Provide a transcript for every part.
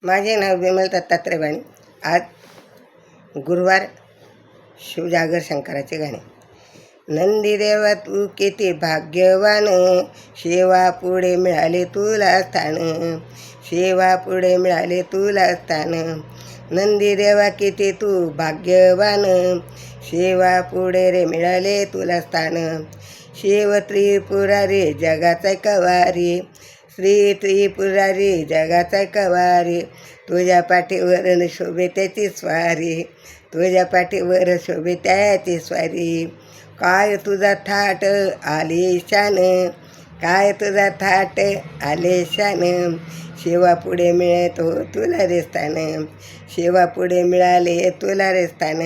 माझे नाव विमल दत्तात्रय वाणी. आज गुरुवार, शिवजागर शंकराचे गाणे. नंदीदेवा तू किती भाग्यवान, सेवा पुढे मिळाले तुला स्थान, सेवा पुढे मिळाले तुला स्थान. नंदीदेवा किती तू भाग्यवान, सेवा पुढे रे मिळाले तुला स्थान. शिव त्रिपुरारी जगाचा कवारी, श्री त्रिपुरारी जगाचा कवारी. तुझ्या पाठीवर शोभे त्याची स्वारी, तुझ्या पाठीवर शोभे त्याची स्वारी. काय तुझा थाट आले शान, काय तुझा थाट आले शान. सेवा पुढे मिळतो तुला रे स्थान, सेवा पुढे मिळाले तुला रे स्थान,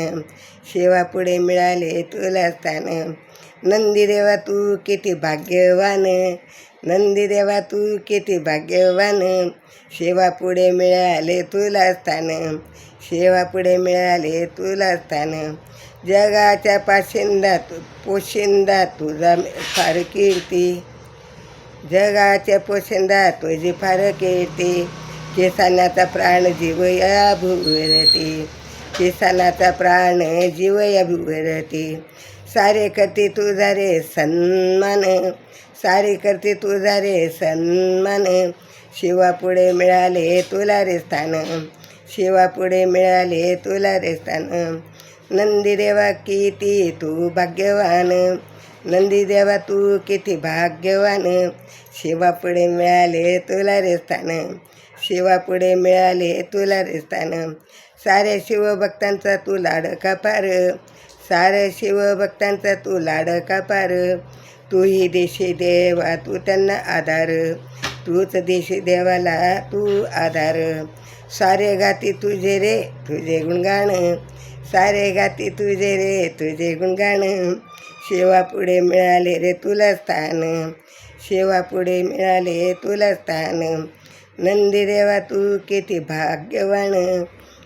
सेवा पुढे मिळाले तुला स्थान. नंदीदेवा तू किती भाग्यवान, नंदीदेवा तू किती भाग्यवान. सेवा पुढे मिळाले तुला स्थान, सेवा पुढे मिळाले तुला स्थान. जगाच्या पाशिंदा पोशिंदा तुझा फार कीर्ती, जगाच्या पोशिंदा तुझी फार कीर्ती. किसानाचा प्राण जीव या भुवरती, किसानाचा प्राण जीव या भुवरती. सारे करते तुझा रे सन्मान, सारे करते तुझा रे सन्मान. सेवा पुढे मिळाले तुला रे स्थान, सेवा पुढे मिळाले तुला रे स्थान. नंदीदेवा किती तू भाग्यवान, नंदीदेवा तू किती भाग्यवान. सेवा पुढे मिळाले तुला रे स्थान, सेवा पुढे मिळाले तुला रे स्थान. साऱ्या शिवभक्तांचा तू लाडका पार, साऱ्या शिवभक्तांचा तू लाडका पार. तूही देशी देवा तू त्यांना आधार, तूच देशी देवाला तू आधार. सारे गाती तुझे रे तुझे गुणगाण, सारे गाती तुझे रे तुझे गुणगाण. सेवा पुढे मिळाले रे तुला स्थान, सेवा पुढे मिळाले तुला स्थान. नंदीदेवा तू किती भाग्यवान,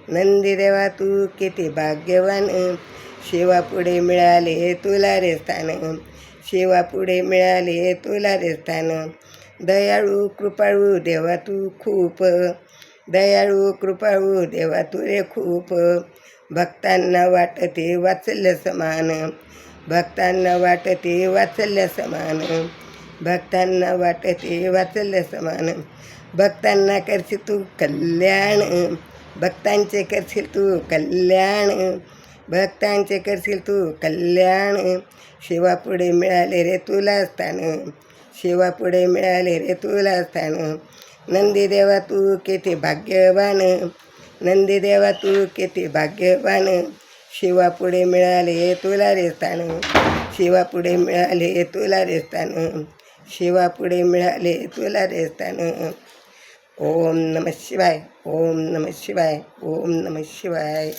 नंदीदेवा तू किती भाग्यवान. सेवा पुढे मिळाले तुला रे स्थान, सेवा पुढे मिळाले तुला रे स्थान. दयाळू कृपाळू देवा तू खूप, दयाळू कृपाळू देवा तू रे खूप. भक्तांना वाटते वात्सल्य समान, भक्तांना वाटते वात्सल्य समान, भक्तांना वाटते वात्सल्य समान. भक्तांना करशील तू कल्याण, भक्तांचे करशील तू कल्याण, भक्तांचे करशील तू कल्याण. सेवा पुढे मिळाले रे तुला स्थान, सेवा पुढे मिळाले रे तुला स्थान. नंदीदेवा तू किती भाग्यवान, नंदीदेवा तू किती भाग्यवान. सेवा पुढे मिळाले तुला रे स्थान, सेवा पुढे मिळाले तुला रे स्थान, सेवा पुढे मिळाले तुला रे स्थान. ओम नमः शिवाय, ओम नमः शिवाय, ओम नमः शिवाय.